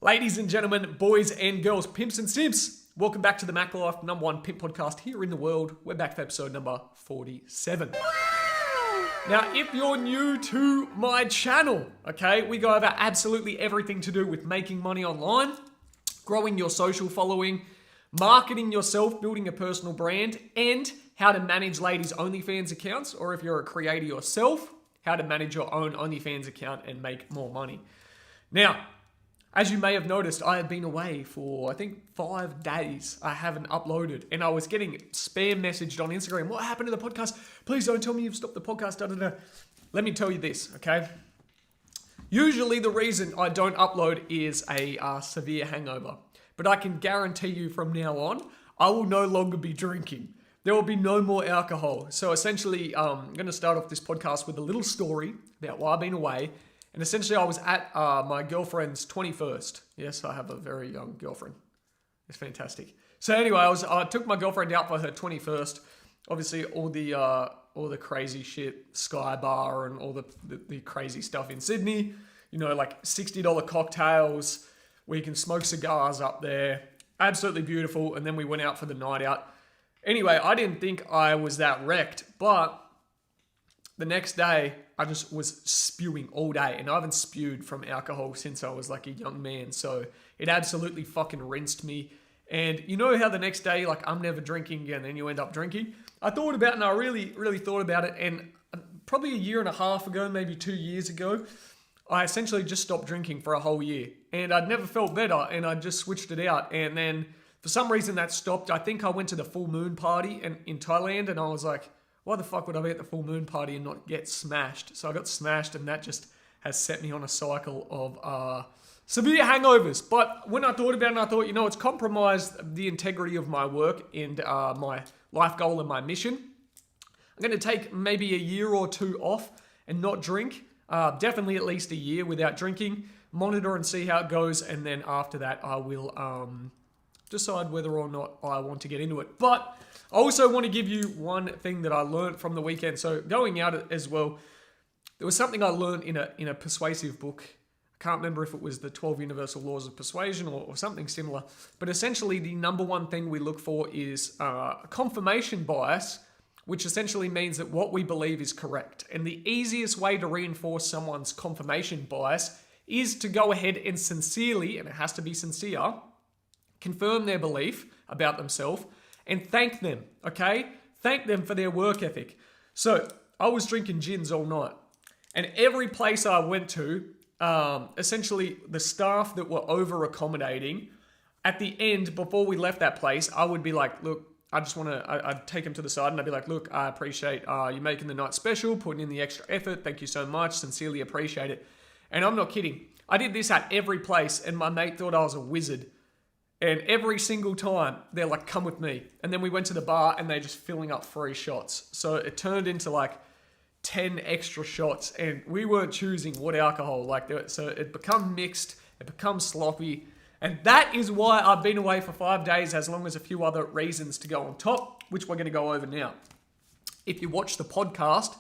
Ladies and gentlemen, boys and girls, pimps and simps, welcome back to the Mac Life #1 pimp podcast here in the world. We're back for episode number 47. Now, if you're new to my channel, okay, we go over absolutely everything to do with making money online, growing your social following, marketing yourself, building a personal brand, and how to manage ladies' OnlyFans accounts, or if you're a creator yourself, how to manage your own OnlyFans account and make more money. Now, as you may have noticed, I have been away for, I think, 5 days. I haven't uploaded. And I was getting spam messaged on Instagram. What happened to the podcast? Please don't tell me you've stopped the podcast. Da, da, da. Let me tell you this, okay? Usually the reason I don't upload is a severe hangover. But I can guarantee you from now on, I will no longer be drinking. There will be no more alcohol. So essentially, I'm going to start off this podcast with a little story about why I've been away. And essentially, I was at my girlfriend's 21st. Yes, I have a very young girlfriend. It's fantastic. So anyway, I took my girlfriend out for her 21st. Obviously, all the crazy shit, Sky Bar and all the crazy stuff in Sydney. You know, like $60 cocktails where you can smoke cigars up there. Absolutely beautiful. And then we went out for the night out. Anyway, I didn't think I was that wrecked, but the next day, I just was spewing all day, and I haven't spewed from alcohol since I was like a young man, so it absolutely fucking rinsed me. And you know how the next day, like, I'm never drinking again, and then you end up drinking? I thought about it, and I really, really thought about it, and probably a year and a half ago, maybe 2 years ago, I essentially just stopped drinking for a whole year, and I'd never felt better, and I just switched it out, and then for some reason that stopped. I think I went to the full moon party in Thailand, and I was like, why the fuck would I be at the full moon party and not get smashed? So I got smashed, and that just has set me on a cycle of severe hangovers. But when I thought about it, I thought, you know, it's compromised the integrity of my work and my life goal and my mission. I'm going to take maybe a year or two off and not drink. Definitely at least a year without drinking. Monitor and see how it goes. And then after that, I will decide whether or not I want to get into it. But I also want to give you one thing that I learned from the weekend. So going out as well, there was something I learned in a persuasive book. I can't remember if it was the 12 Universal Laws of Persuasion or something similar. But essentially the number one thing we look for is confirmation bias, which essentially means that what we believe is correct. And the easiest way to reinforce someone's confirmation bias is to go ahead and sincerely, and it has to be sincere, confirm their belief about themselves and thank them, okay? Thank them for their work ethic. So I was drinking gins all night, and every place I went to, essentially the staff that were over accommodating, at the end, before we left that place, I would be like, look, I'd take them to the side and I'd be like, look, I appreciate you making the night special, putting in the extra effort. Thank you so much. Sincerely appreciate it. And I'm not kidding. I did this at every place, and my mate thought I was a wizard. And every single time, they're like, come with me. And then we went to the bar, and they're just filling up free shots. So it turned into like 10 extra shots, and we weren't choosing what alcohol. So it become mixed, it becomes sloppy. And that is why I've been away for 5 days, as long as a few other reasons to go on top, which we're going to go over now. If you watch the podcast,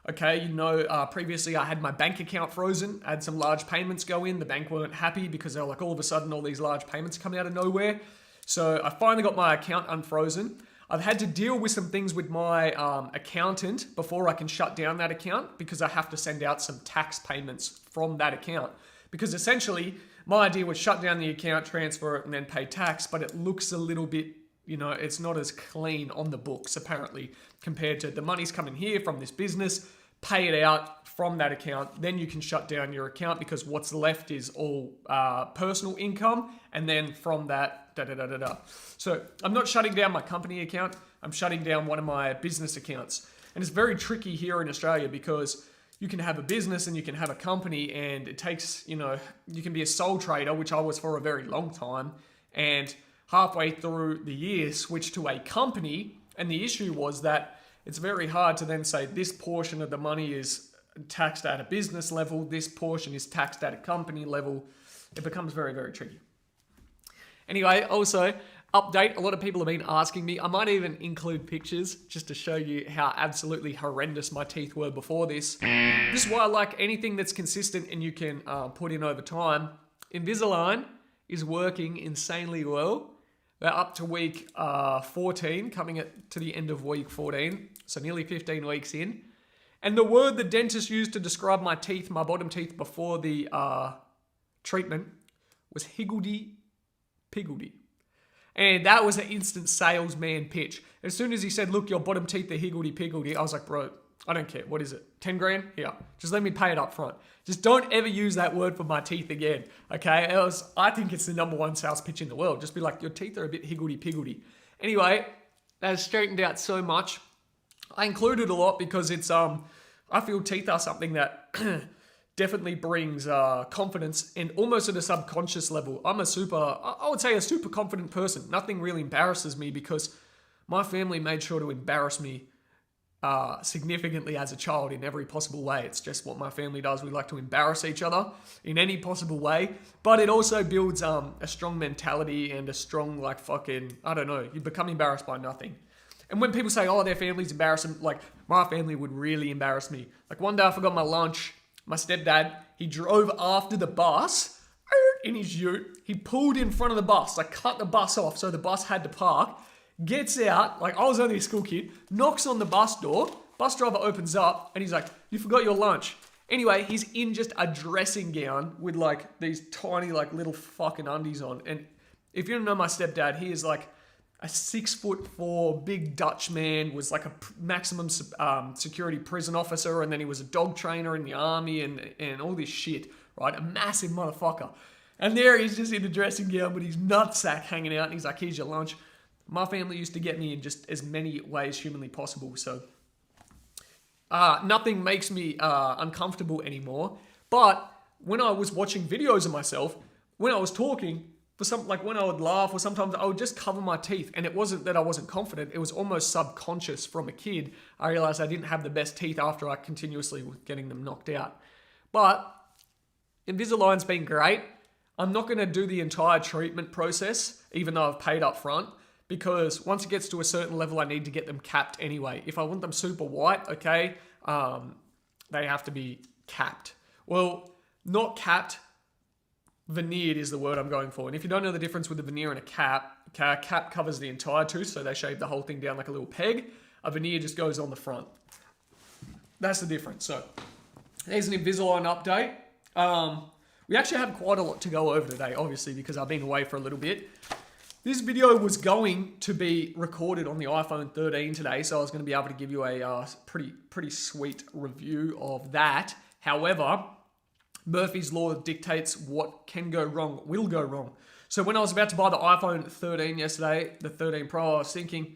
okay, you know, previously I had my bank account frozen. I had some large payments go in. The bank weren't happy because they were like, all of a sudden, all these large payments come out of nowhere. So I finally got my account unfrozen. I've had to deal with some things with my accountant before I can shut down that account, because I have to send out some tax payments from that account. Because essentially, my idea was shut down the account, transfer it, and then pay tax, but it looks a little bit, you know, it's not as clean on the books, apparently, compared to the money's coming here from this business, pay it out from that account, then you can shut down your account, because what's left is all personal income, and then from that, da-da-da-da-da. So I'm not shutting down my company account, I'm shutting down one of my business accounts. And it's very tricky here in Australia, because you can have a business and you can have a company, and it takes, you know, you can be a sole trader, which I was for a very long time, and halfway through the year switched to a company. And the issue was that it's very hard to then say this portion of the money is taxed at a business level, this portion is taxed at a company level. It becomes very, very tricky. Anyway, also, update, a lot of people have been asking me, I might even include pictures just to show you how absolutely horrendous my teeth were before this. This is why I like anything that's consistent and you can put in over time. Invisalign is working insanely well. We're up to week 14, coming to the end of week 14, so nearly 15 weeks in. And the word the dentist used to describe my teeth, my bottom teeth before the treatment, was higgledy-piggledy. And that was an instant salesman pitch. As soon as he said, look, your bottom teeth are higgledy-piggledy, I was like, bro, I don't care. What is it? 10 grand? Here. Just let me pay it up front. Just don't ever use that word for my teeth again. Okay? I think it's the #1 sales pitch in the world. Just be like, your teeth are a bit higgledy-piggledy. Anyway, that has straightened out so much. I included a lot because it's, I feel teeth are something that definitely brings confidence, and almost at a subconscious level. I would say a super confident person. Nothing really embarrasses me because my family made sure to embarrass me significantly as a child in every possible way. It's just what my family does. We like to embarrass each other in any possible way, but it also builds a strong mentality and a strong, like, fucking, I don't know, you become embarrassed by nothing. And when people say, oh, their family's embarrassing, like, my family would really embarrass me. Like, one day I forgot my lunch. My stepdad, he drove after the bus in his ute. He pulled in front of the bus, like cut the bus off so the bus had to park. Gets out, like I was only a school kid, knocks on the bus door. Bus driver opens up and he's like, you forgot your lunch. Anyway, he's in just a dressing gown with like these tiny like little fucking undies on. And if you don't know my stepdad, he is like a 6'4" big Dutch man, was like a maximum security prison officer, and then he was a dog trainer in the army and all this shit, right? A massive motherfucker. And there he's just in a dressing gown with his nutsack hanging out, and he's like, here's your lunch. My family used to get me in just as many ways humanly possible, so nothing makes me uncomfortable anymore. But when I was watching videos of myself, when I was talking, like when I would laugh or sometimes I would just cover my teeth, and it wasn't that I wasn't confident, it was almost subconscious from a kid. I realized I didn't have the best teeth after I continuously was getting them knocked out. But Invisalign's been great. I'm not going to do the entire treatment process, even though I've paid up front, because once it gets to a certain level, I need to get them capped anyway. If I want them super white, okay, they have to be capped. Well, not capped, veneered is the word I'm going for. And if you don't know the difference with a veneer and a cap, okay, a cap covers the entire tooth, so they shave the whole thing down like a little peg. A veneer just goes on the front. That's the difference. So there's an Invisalign update. We actually have quite a lot to go over today, obviously, because I've been away for a little bit. This video was going to be recorded on the iPhone 13 today, so I was going to be able to give you a pretty sweet review of that. However, Murphy's Law dictates what can go wrong will go wrong. So when I was about to buy the iPhone 13 yesterday, the 13 Pro, I was thinking,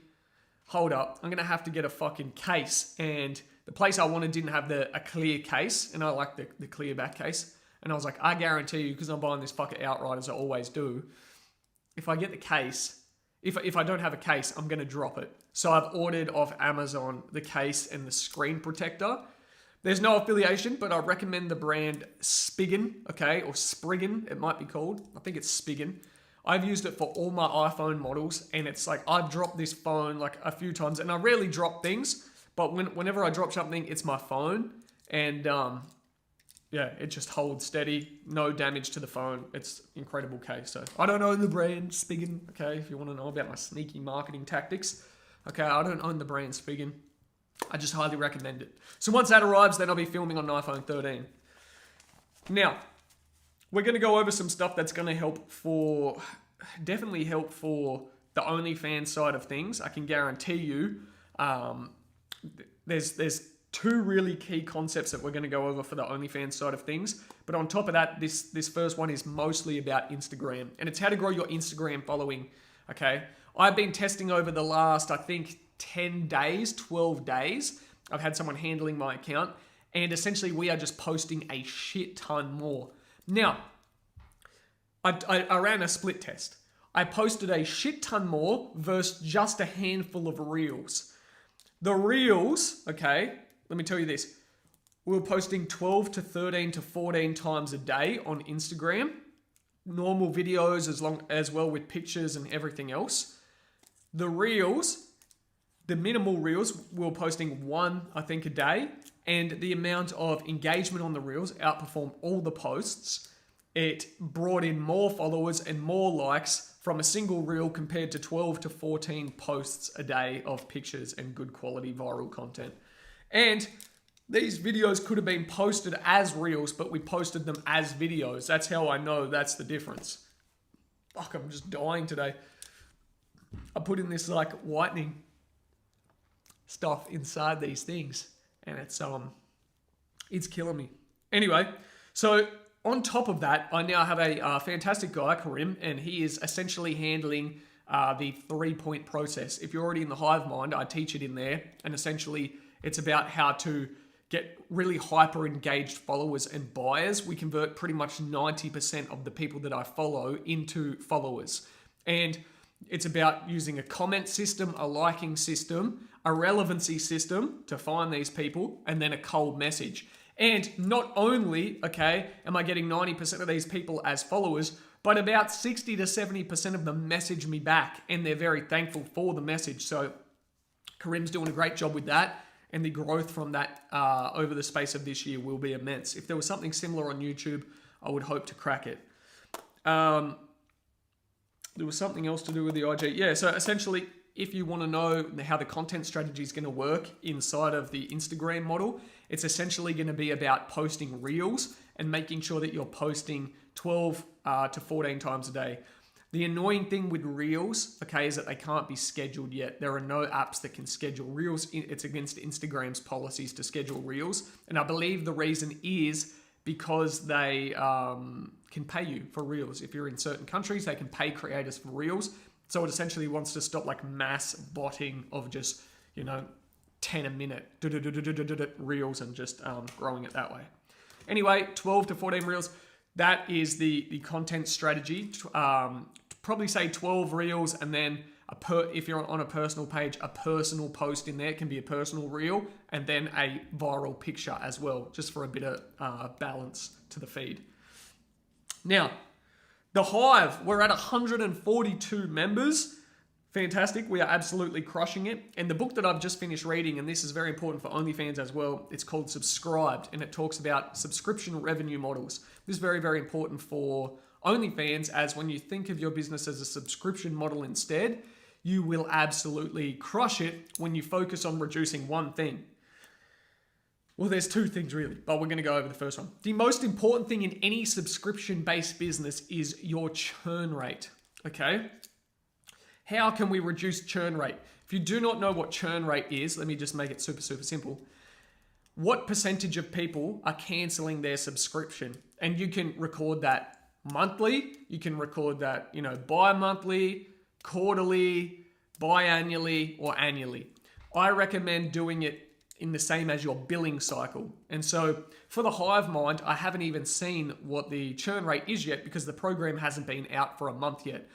hold up, I'm going to have to get a fucking case. And the place I wanted didn't have a clear case, and I like the clear back case. And I was like, I guarantee you, because I'm buying this fucker outright as I always do, if I get the case, if I don't have a case, I'm going to drop it. So I've ordered off Amazon the case and the screen protector. There's no affiliation, but I recommend the brand Spigen, okay, or Spriggan, it might be called. I think it's Spigen. I've used it for all my iPhone models, and it's like I've dropped this phone like a few times, and I rarely drop things, but whenever I drop something, it's my phone, and yeah, it just holds steady, no damage to the phone. It's an incredible case. So I don't own the brand Spigen, okay, if you want to know about my sneaky marketing tactics. Okay, I don't own the brand Spigen. I just highly recommend it. So once that arrives, then I'll be filming on an iPhone 13. Now, we're going to go over some stuff that's going to definitely help for the OnlyFans side of things. I can guarantee you there's two really key concepts that we're going to go over for the OnlyFans side of things. But on top of that, this first one is mostly about Instagram. And it's how to grow your Instagram following, okay? I've been testing over the last, I think, 10 days, 12 days. I've had someone handling my account. And essentially, we are just posting a shit ton more. Now, I ran a split test. I posted a shit ton more versus just a handful of reels. The reels, okay, let me tell you this. We were posting 12 to 13 to 14 times a day on Instagram. Normal videos as well with pictures and everything else. The reels, the minimal reels, we were posting one, I think, a day. And the amount of engagement on the reels outperformed all the posts. it brought in more followers and more likes from a single reel compared to 12 to 14 posts a day of pictures and good quality viral content. And these videos could have been posted as reels, but we posted them as videos. That's how I know that's the difference. Fuck, I'm just dying today. I put in this like whitening stuff inside these things, and it's killing me. Anyway, so on top of that, I now have a fantastic guy, Karim, and he is essentially handling the 3-point process. If you're already in the hive mind, I teach it in there, and essentially it's about how to get really hyper engaged followers and buyers. We convert pretty much 90% of the people that I follow into followers. And it's about using a comment system, a liking system, a relevancy system to find these people, and then a cold message. And not only, okay, am I getting 90% of these people as followers, but about 60 to 70% of them message me back, and they're very thankful for the message. So Karim's doing a great job with that. And the growth from that over the space of this year will be immense. If there was something similar on YouTube, I would hope to crack it. There was something else to do with the IG. Yeah, so essentially, if you want to know how the content strategy is going to work inside of the Instagram model, it's essentially going to be about posting reels and making sure that you're posting 12 to 14 times a day. The annoying thing with Reels, okay, is that they can't be scheduled yet. There are no apps that can schedule Reels. It's against Instagram's policies to schedule Reels. And I believe the reason is because they can pay you for Reels. If you're in certain countries, they can pay creators for Reels. So it essentially wants to stop like mass botting of just, 10 a minute Reels and just growing it that way. Anyway, 12 to 14 Reels. That is the content strategy. Probably say 12 reels, and then if you're on a personal page, a personal post in there. It can be a personal reel, and then a viral picture as well, just for a bit of balance to the feed. Now, the Hive, we're at 142 members. Fantastic. We are absolutely crushing it. And the book that I've just finished reading, and this is very important for OnlyFans as well, it's called Subscribed, and it talks about subscription revenue models. This is very, very important for OnlyFans, as when you think of your business as a subscription model instead, you will absolutely crush it when you focus on reducing one thing. Well, there's two things really, but we're going to go over the first one. The most important thing in any subscription-based business is your churn rate, okay? How can we reduce churn rate? If you do not know what churn rate is, let me just make it super, super simple. What percentage of people are canceling their subscription? And you can record that monthly, you can record that, bi-monthly, quarterly, biannually, or annually. I recommend doing it in the same as your billing cycle. And so for the Hive Mind, I haven't even seen what the churn rate is yet because the program hasn't been out for a month yet.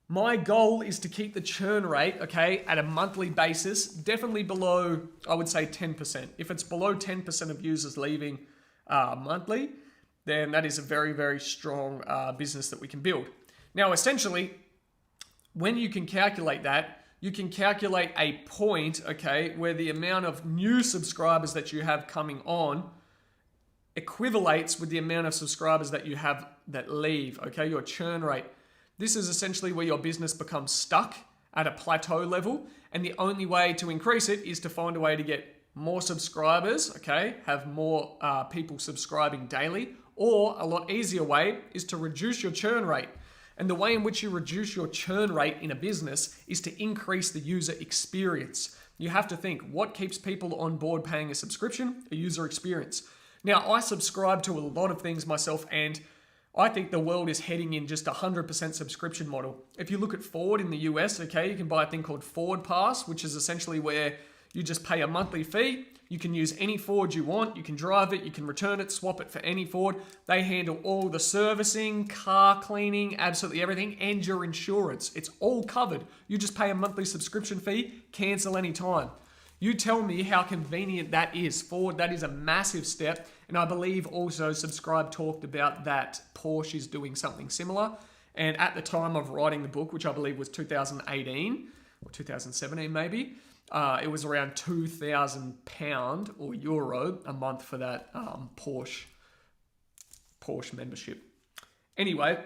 My goal is to keep the churn rate, okay, at a monthly basis, definitely below, I would say 10%. If it's below 10% of users leaving monthly, then that is a very, very strong business that we can build. Now, essentially, when you can calculate that, you can calculate a point, okay, where the amount of new subscribers that you have coming on equivalates with the amount of subscribers that you have that leave, okay, your churn rate. This is essentially where your business becomes stuck at a plateau level, and the only way to increase it is to find a way to get more subscribers, okay, have more people subscribing daily, or a lot easier way is to reduce your churn rate. And the way in which you reduce your churn rate in a business is to increase the user experience. You have to think, what keeps people on board paying a subscription? A user experience. Now, I subscribe to a lot of things myself, and I think the world is heading in just 100% subscription model. If you look at Ford in the US, okay, you can buy a thing called Ford Pass, which is essentially where you just pay a monthly fee. You can use any Ford you want. You can drive it. You can return it, swap it for any Ford. They handle all the servicing, car cleaning, absolutely everything, and your insurance. It's all covered. You just pay a monthly subscription fee, cancel anytime. You tell me how convenient that is. Ford, that is a massive step. And I believe also Subscribe talked about that Porsche is doing something similar. And at the time of writing the book, which I believe was 2018 or 2017 maybe, it was around £2,000 or euro a month for that Porsche membership. Anyway,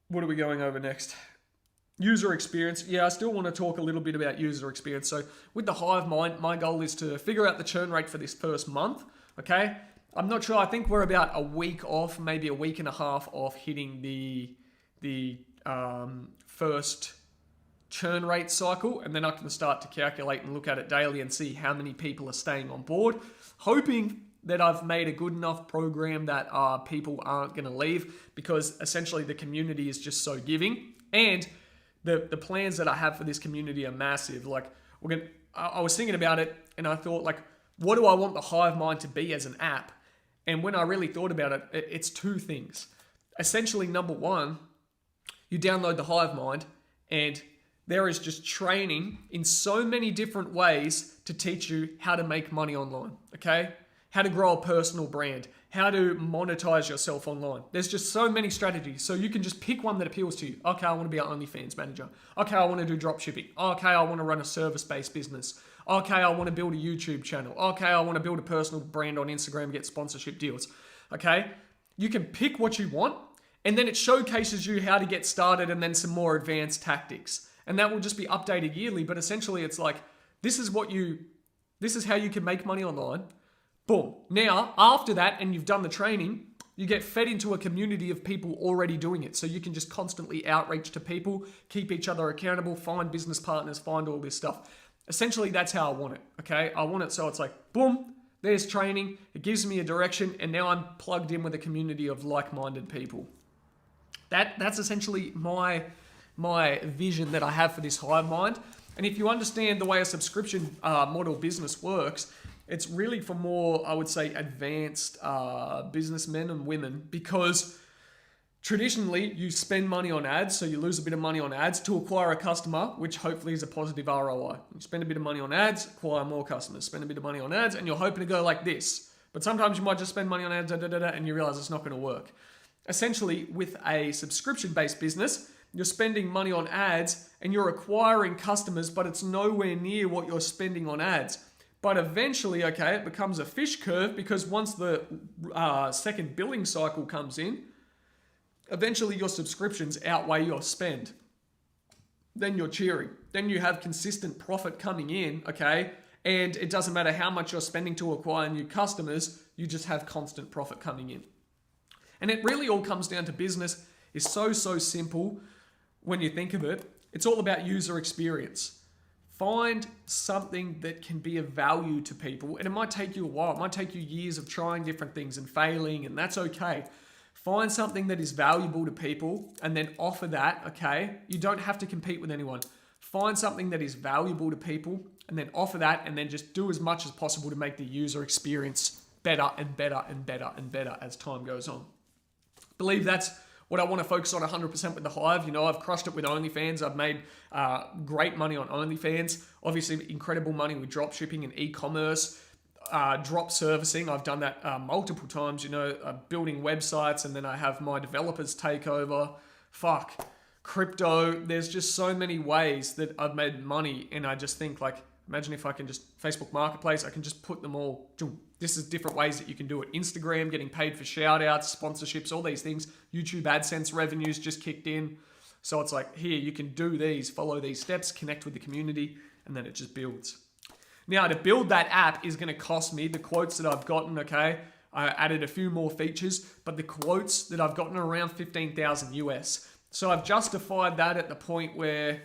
what are we going over next? User experience. Yeah, I still want to talk a little bit about user experience. So with the Hive Mind, my goal is to figure out the churn rate for this first month, okay? I'm not sure. I think we're about a week off, maybe a week and a half off hitting the first churn rate cycle, and then I can start to calculate and look at it daily and see how many people are staying on board, hoping that I've made a good enough program that people aren't going to leave, because essentially the community is just so giving, and the plans that I have for this community are massive. Like, I was thinking about it, and I thought, like, what do I want the Hive Mind to be as an app? And when I really thought about it, it's two things. Essentially, number one, you download the Hive Mind, and there is just training in so many different ways to teach you how to make money online, okay? How to grow a personal brand, how to monetize yourself online. There's just so many strategies. So you can just pick one that appeals to you. Okay, I want to be an OnlyFans manager. Okay, I want to do drop shipping. Okay, I want to run a service-based business. Okay, I want to build a YouTube channel. Okay, I want to build a personal brand on Instagram and get sponsorship deals. Okay, you can pick what you want, and then it showcases you how to get started and then some more advanced tactics. And that will just be updated yearly, but essentially it's like, this is how you can make money online. Boom. Now, after that, and you've done the training, you get fed into a community of people already doing it. So you can just constantly outreach to people, keep each other accountable, find business partners, find all this stuff. Essentially, that's how I want it, okay? I want it so it's like, boom, there's training, it gives me a direction, and now I'm plugged in with a community of like-minded people. That's essentially my vision that I have for this Hive Mind. And if you understand the way a subscription model business works, it's really for more, I would say, advanced businessmen and women, because traditionally you spend money on ads, so you lose a bit of money on ads to acquire a customer, which hopefully is a positive ROI. You spend a bit of money on ads, acquire more customers, spend a bit of money on ads, and you're hoping to go like this. But sometimes you might just spend money on ads, and you realize it's not going to work. Essentially, with a subscription-based business, you're spending money on ads and you're acquiring customers, but it's nowhere near what you're spending on ads. But eventually, okay, it becomes a fish curve, because once the second billing cycle comes in, eventually your subscriptions outweigh your spend. Then you're cheering. Then you have consistent profit coming in, okay? And it doesn't matter how much you're spending to acquire new customers, you just have constant profit coming in. And it really all comes down to business. It's so simple when you think of it. It's all about user experience. Find something that can be of value to people, and it might take you a while. It might take you years of trying different things and failing, and that's okay. Find something that is valuable to people and then offer that, okay? You don't have to compete with anyone. Find something that is valuable to people and then offer that, and then just do as much as possible to make the user experience better and better and better and better as time goes on. I believe that's what I want to focus on 100% with the Hive. You know, I've crushed it with OnlyFans. I've made great money on OnlyFans. Obviously, incredible money with drop shipping and e-commerce. Drop servicing, I've done that multiple times, you know, building websites, and then I have my developers take over. Crypto. There's just so many ways that I've made money, and I just think, like, imagine if I can just, Facebook Marketplace, I can just put them all, this is different ways that you can do it. Instagram, getting paid for shout outs, sponsorships, all these things. YouTube AdSense revenues just kicked in. So it's like, here, you can do these, follow these steps, connect with the community, and then it just builds. Now, to build that app is going to cost me the quotes that I've gotten, okay? I added a few more features, but the quotes that I've gotten are around 15,000 US. So I've justified that at the point where,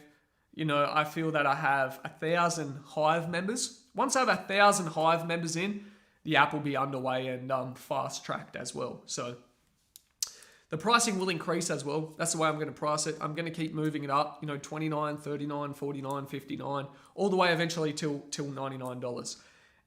you know, I feel that I have 1,000 Hive members. Once I have 1,000 Hive members in, the app will be underway and fast-tracked as well. So the pricing will increase as well. That's the way I'm going to price it. I'm going to keep moving it up, you know, $29, $39, $49, $59, all the way eventually till $99.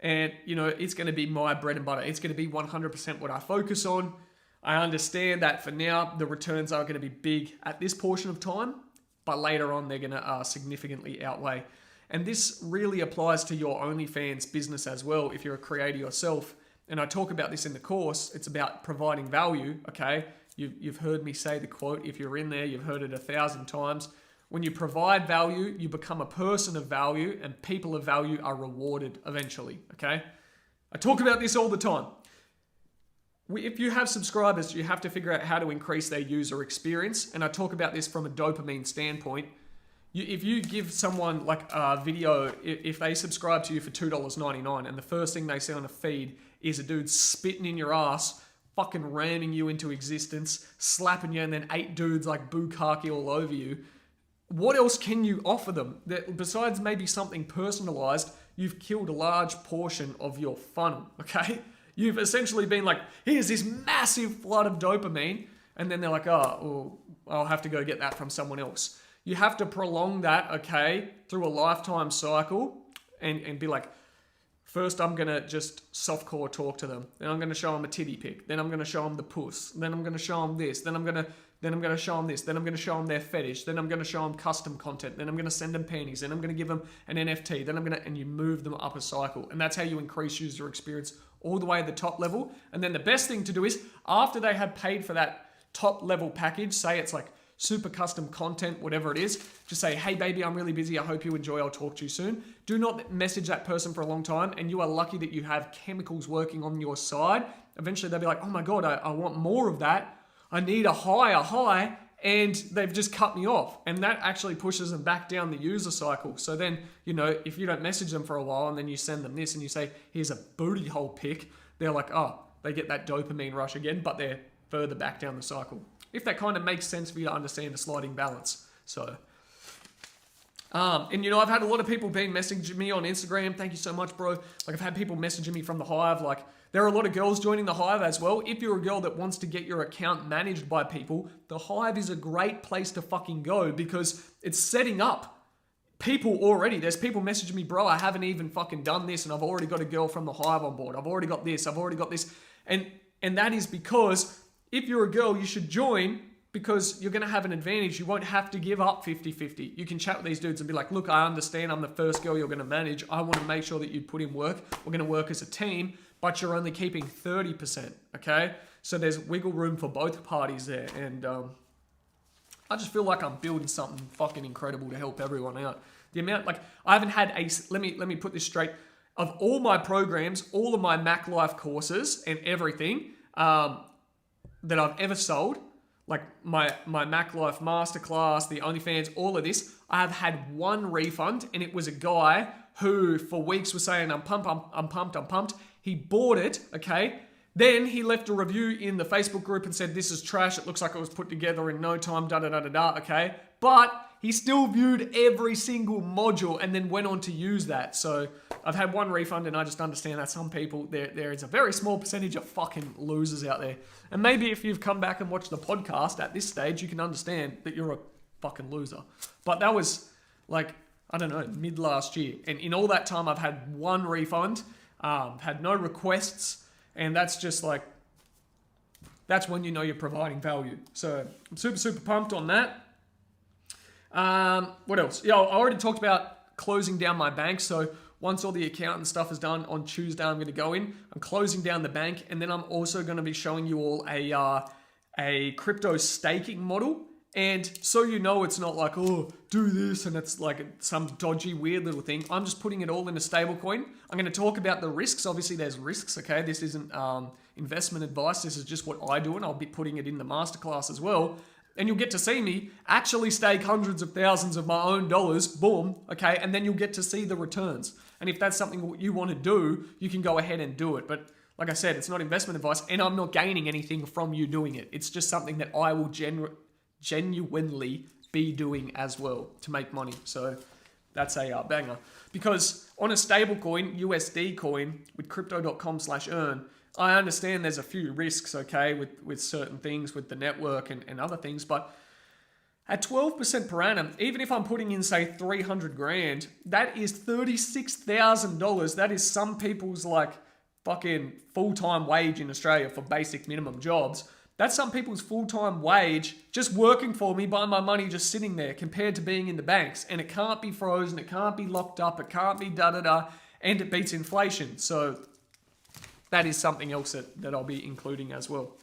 And, you know, it's going to be my bread and butter. It's going to be 100% what I focus on. I understand that for now, the returns are going to be big at this portion of time, but later on, they're going to significantly outweigh. And this really applies to your OnlyFans business as well, if you're a creator yourself. And I talk about this in the course. It's about providing value, okay? You've heard me say the quote. If you're in there, you've heard it 1,000 times. When you provide value, you become a person of value, and people of value are rewarded eventually, okay? I talk about this all the time. if you have subscribers, you have to figure out how to increase their user experience. And I talk about this from a dopamine standpoint. If you give someone like a video, if they subscribe to you for $2.99 and the first thing they see on a feed is a dude spitting in your ass, fucking ramming you into existence, slapping you, and then 8 dudes like bukkake all over you, what else can you offer them? That besides maybe something personalized, you've killed a large portion of your funnel, okay? You've essentially been like, here's this massive flood of dopamine, and then they're like, oh, well, I'll have to go get that from someone else. You have to prolong that, okay, through a lifetime cycle and be like, first I'm going to just softcore talk to them. Then I'm going to show them a titty pic. Then I'm going to show them the puss. Then I'm going to show them this. Then I'm going to show them this. Then I'm going to show them their fetish. Then I'm going to show them custom content. Then I'm going to send them panties. Then I'm going to give them an NFT. Then and you move them up a cycle. And that's how you increase user experience all the way at the top level. And then the best thing to do is after they have paid for that top level package, say it's like super custom content, whatever it is, just say, hey baby, I'm really busy. I hope you enjoy. I'll talk to you soon. Do not message that person for a long time. And you are lucky that you have chemicals working on your side. Eventually they'll be like, oh my God, I want more of that. I need a high. And they've just cut me off. And that actually pushes them back down the user cycle. So then, if you don't message them for a while and then you send them this and you say, here's a booty hole pic, they're like, oh, they get that dopamine rush again, but they're further back down the cycle. If that kind of makes sense for you to understand the sliding balance. So, and I've had a lot of people being messaging me on Instagram. Thank you so much, bro. Like I've had people messaging me from the Hive. Like there are a lot of girls joining the Hive as well. If you're a girl that wants to get your account managed by people, the Hive is a great place to fucking go because it's setting up people already. There's people messaging me, bro, I haven't even fucking done this and I've already got a girl from the Hive on board. I've already got this. And that is because if you're a girl, you should join because you're going to have an advantage. You won't have to give up 50-50. You can chat with these dudes and be like, look, I understand I'm the first girl you're going to manage. I want to make sure that you put in work. We're going to work as a team, but you're only keeping 30%, okay? So there's wiggle room for both parties there. And I just feel like I'm building something fucking incredible to help everyone out. The amount, like, I haven't had let me put this straight. Of all my programs, all of my Mac Life courses and everything, that I've ever sold, like my Mac Life Masterclass, the OnlyFans, all of this, I have had one refund, and it was a guy who for weeks was saying, I'm pumped. He bought it, okay? Then he left a review in the Facebook group and said, this is trash. It looks like it was put together in no time, okay? But he still viewed every single module and then went on to use that. So I've had one refund, and I just understand that some people, there is a very small percentage of fucking losers out there. And maybe if you've come back and watched the podcast at this stage, you can understand that you're a fucking loser. But that was like, I don't know, mid last year. And in all that time, I've had one refund, had no requests. And that's just like, that's when you know you're providing value. So I'm super pumped on that. What else? Yeah, I already talked about closing down my bank. So once all the accountant stuff is done on Tuesday, I'm going to go in. I'm closing down the bank, and then I'm also going to be showing you all a crypto staking model. And so it's not like, oh, do this, and it's like some dodgy, weird little thing. I'm just putting it all in a stable coin. I'm going to talk about the risks. Obviously, there's risks, okay? This isn't investment advice. This is just what I do, and I'll be putting it in the masterclass as well. And you'll get to see me actually stake hundreds of thousands of my own dollars, boom, okay? And then you'll get to see the returns. And if that's something you want to do, you can go ahead and do it. But like I said, it's not investment advice, and I'm not gaining anything from you doing it. It's just something that I will genuinely be doing as well to make money. So that's a banger. Because on a stable coin, USD coin, with crypto.com/earn, I understand there's a few risks, okay, with certain things, with the network and other things, but at 12% per annum, even if I'm putting in, say, 300 grand, that is $36,000. That is some people's like fucking full-time wage in Australia for basic minimum jobs. That's some people's full-time wage just working for me, by my money just sitting there, compared to being in the banks. And it can't be frozen, it can't be locked up, it can't be and it beats inflation. So that is something else that I'll be including as well.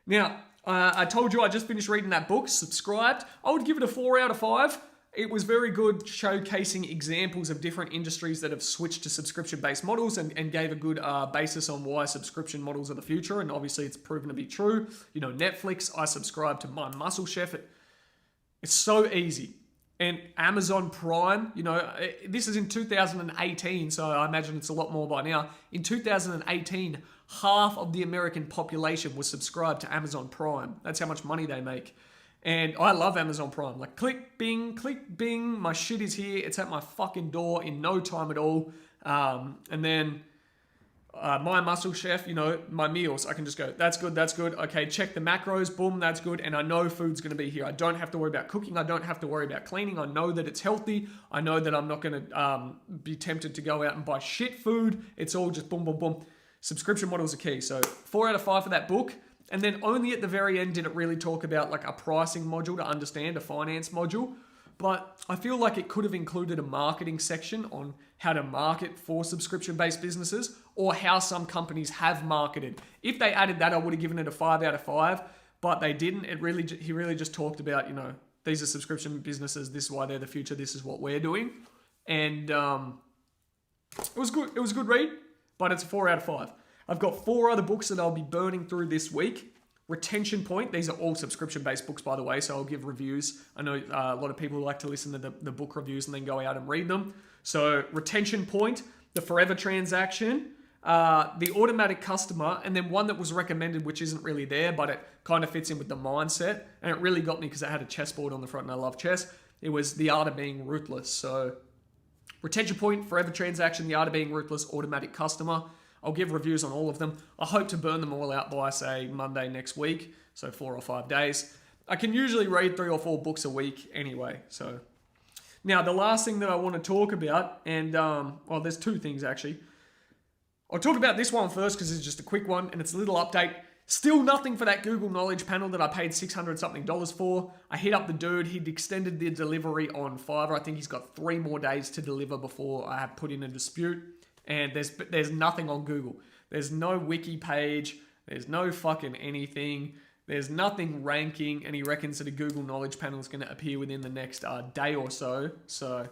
Now, I told you I just finished reading that book, Subscribed. I would give it a 4 out of 5. it was very good showcasing examples of different industries that have switched to subscription-based models and gave a good basis on why subscription models are the future. And obviously it's proven to be true. You know, Netflix, I subscribe to My Muscle Chef. It's so easy. And Amazon Prime, you know, this is in 2018, so I imagine it's a lot more by now. In 2018, half of the American population was subscribed to Amazon Prime. That's how much money they make. And I love Amazon Prime. Like, click, bing, my shit is here. It's at my fucking door in no time at all. And then My Muscle Chef, you know, my meals, I can just go, that's good. Okay, check the macros, boom, that's good. And I know food's going to be here. I don't have to worry about cooking. I don't have to worry about cleaning. I know that it's healthy. I know that I'm not going to be tempted to go out and buy shit food. It's all just boom, boom, boom. Subscription models are key. So 4 out of 5 for that book. And then only at the very end did it really talk about like a pricing module to understand, a finance module. But I feel like it could have included a marketing section on how to market for subscription-based businesses or how some companies have marketed. If they added that, I would have given it a 5 out of 5, but they didn't. He really just talked about, you know, these are subscription businesses. This is why they're the future. This is what we're doing. And it was good. It was a good read, but it's a 4 out of 5. I've got 4 other books that I'll be burning through this week. Retention Point. These are all subscription-based books, by the way, so I'll give reviews. I know a lot of people like to listen to the book reviews and then go out and read them. So Retention Point, The Forever Transaction, The Automatic Customer, and then one that was recommended, which isn't really there, but it kind of fits in with the mindset. And it really got me because it had a chessboard on the front and I love chess. It was The Art of Being Ruthless. So Retention Point, Forever Transaction, The Art of Being Ruthless, Automatic Customer. I'll give reviews on all of them. I hope to burn them all out by, say, Monday next week. So 4 or 5 days. I can usually read 3 or 4 books a week anyway. So now the last thing that I want to talk about, and well, there's 2 things actually. I'll talk about this one first because it's just a quick one and it's a little update. Still nothing for that Google Knowledge Panel that I paid $600 something for. I hit up the dude. He'd extended the delivery on Fiverr. I think he's got 3 more days to deliver before I have put in a dispute. And there's nothing on Google. There's no wiki page. There's no fucking anything. There's nothing ranking. And he reckons that a Google Knowledge Panel is going to appear within the next day or so. So,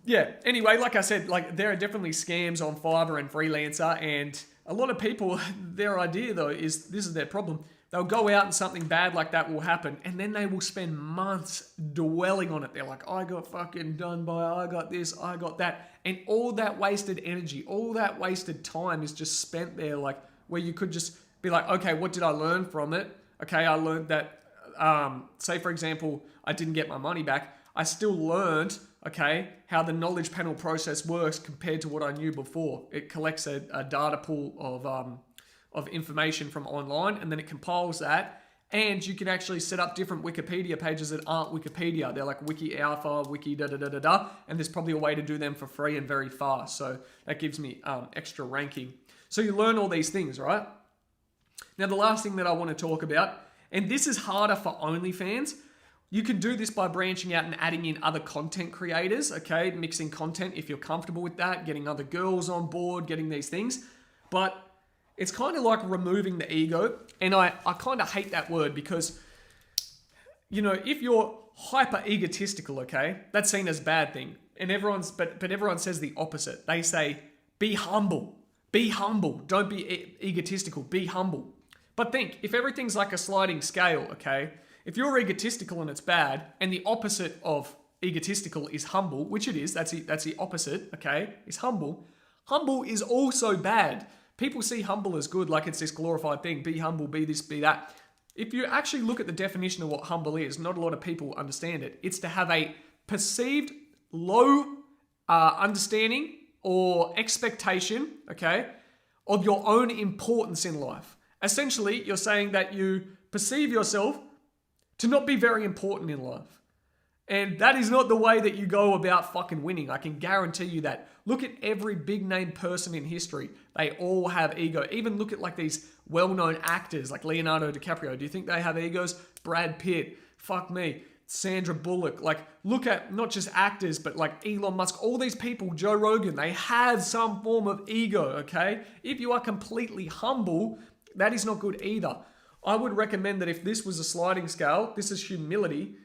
yeah. Anyway, like I said, like there are definitely scams on Fiverr and Freelancer. And a lot of people, their idea though is this is their problem. They'll go out and something bad like that will happen. And then they will spend months dwelling on it. They're like, I got fucking done by, I got this, I got that. And all that wasted energy, all that wasted time is just spent there, like where you could just be like, okay, what did I learn from it? Okay, I learned that, say for example, I didn't get my money back. I still learned, okay, how the knowledge panel process works compared to what I knew before. It collects a data pool of information from online, and then it compiles that, and you can actually set up different Wikipedia pages that aren't Wikipedia. They're like Wiki Alpha, Wiki da-da-da-da-da, and there's probably a way to do them for free and very fast, so that gives me extra ranking. So you learn all these things, right? Now the last thing that I want to talk about, and this is harder for OnlyFans, you can do this by branching out and adding in other content creators, okay? Mixing content if you're comfortable with that, getting other girls on board, getting these things, but it's kind of like removing the ego, and I kind of hate that word because, you know, if you're hyper egotistical, okay, that's seen as a bad thing, and but everyone says the opposite. They say, be humble, don't be egotistical, be humble. But think, if everything's like a sliding scale, okay, if you're egotistical and it's bad, and the opposite of egotistical is humble, which it is, that's the opposite, okay, is humble is also bad. People see humble as good, like it's this glorified thing. Be humble, be this, be that. If you actually look at the definition of what humble is, not a lot of people understand it. It's to have a perceived low understanding or expectation, okay, of your own importance in life. Essentially, you're saying that you perceive yourself to not be very important in life. And that is not the way that you go about fucking winning. I can guarantee you that. Look at every big name person in history. They all have ego. Even look at like these well-known actors like Leonardo DiCaprio. Do you think they have egos? Brad Pitt. Fuck me. Sandra Bullock. Like, look at not just actors, but like Elon Musk. All these people, Joe Rogan, they have some form of ego, okay? If you are completely humble, that is not good either. I would recommend that if this was a sliding scale, this is humility.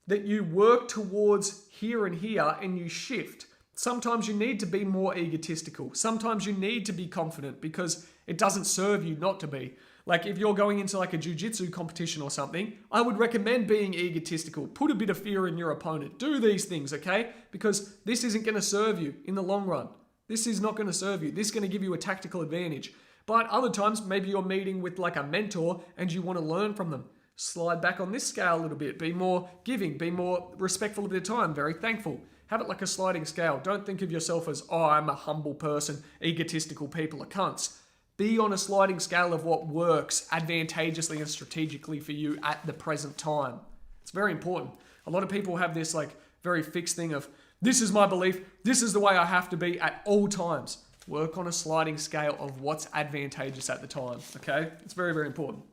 that you work towards here and here and you shift. Sometimes you need to be more egotistical. Sometimes you need to be confident because it doesn't serve you not to be. Like if you're going into like a jiu-jitsu competition or something, I would recommend being egotistical. Put a bit of fear in your opponent. Do these things, okay? Because this isn't going to serve you in the long run. This is not going to serve you. This is going to give you a tactical advantage. But other times, maybe you're meeting with like a mentor and you want to learn from them. Slide back on this scale a little bit. Be more giving. Be more respectful of their time. Very thankful. Have it like a sliding scale. Don't think of yourself as, oh, I'm a humble person. Egotistical people are cunts. Be on a sliding scale of what works advantageously and strategically for you at the present time. It's very important. A lot of people have this like very fixed thing of, this is my belief. This is the way I have to be at all times. Work on a sliding scale of what's advantageous at the time, okay? It's very, very important.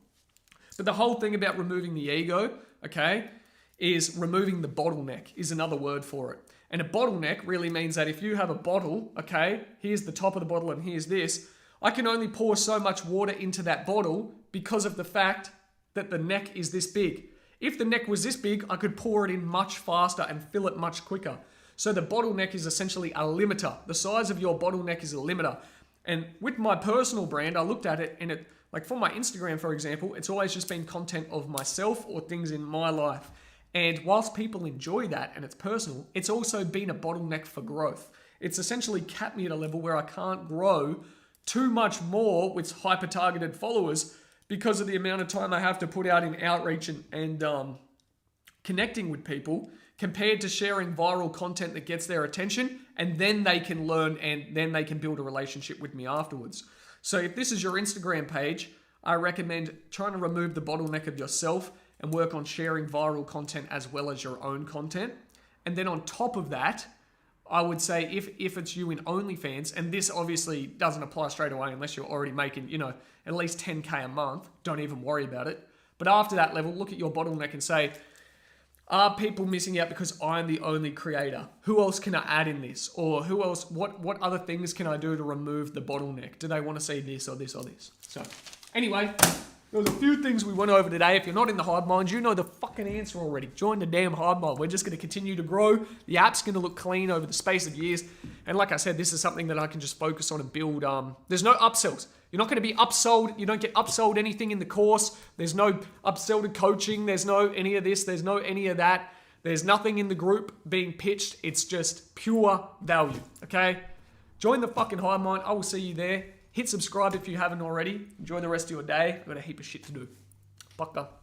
But the whole thing about removing the ego, okay, is removing the bottleneck is another word for it. And a bottleneck really means that if you have a bottle, okay, here's the top of the bottle and here's this, I can only pour so much water into that bottle because of the fact that the neck is this big. If the neck was this big, I could pour it in much faster and fill it much quicker. So the bottleneck is essentially a limiter. The size of your bottleneck is a limiter. And with my personal brand, I looked at it and it, like for my Instagram, for example, it's always just been content of myself or things in my life. And whilst people enjoy that and it's personal, it's also been a bottleneck for growth. It's essentially capped me at a level where I can't grow too much more with hyper-targeted followers because of the amount of time I have to put out in outreach and connecting with people compared to sharing viral content that gets their attention and then they can learn and then they can build a relationship with me afterwards. So if this is your Instagram page, I recommend trying to remove the bottleneck of yourself and work on sharing viral content as well as your own content. And then on top of that, I would say if it's you in OnlyFans, and this obviously doesn't apply straight away unless you're already making, at least 10K a month, don't even worry about it. But after that level, look at your bottleneck and say, are people missing out because I'm the only creator? Who else can I add in this? Or who else, what other things can I do to remove the bottleneck? Do they want to see this or this or this? So anyway, there was a few things we went over today. If you're not in the hive mind, you know the fucking answer already. Join the damn hive mind. We're just going to continue to grow. The app's going to look clean over the space of years. And like I said, this is something that I can just focus on and build. There's no upsells. You're not going to be upsold. You don't get upsold anything in the course. There's no upsell coaching. There's no any of this. There's no any of that. There's nothing in the group being pitched. It's just pure value, okay? Join the fucking hive mind. I will see you there. Hit subscribe if you haven't already. Enjoy the rest of your day. I've got a heap of shit to do. Fucker.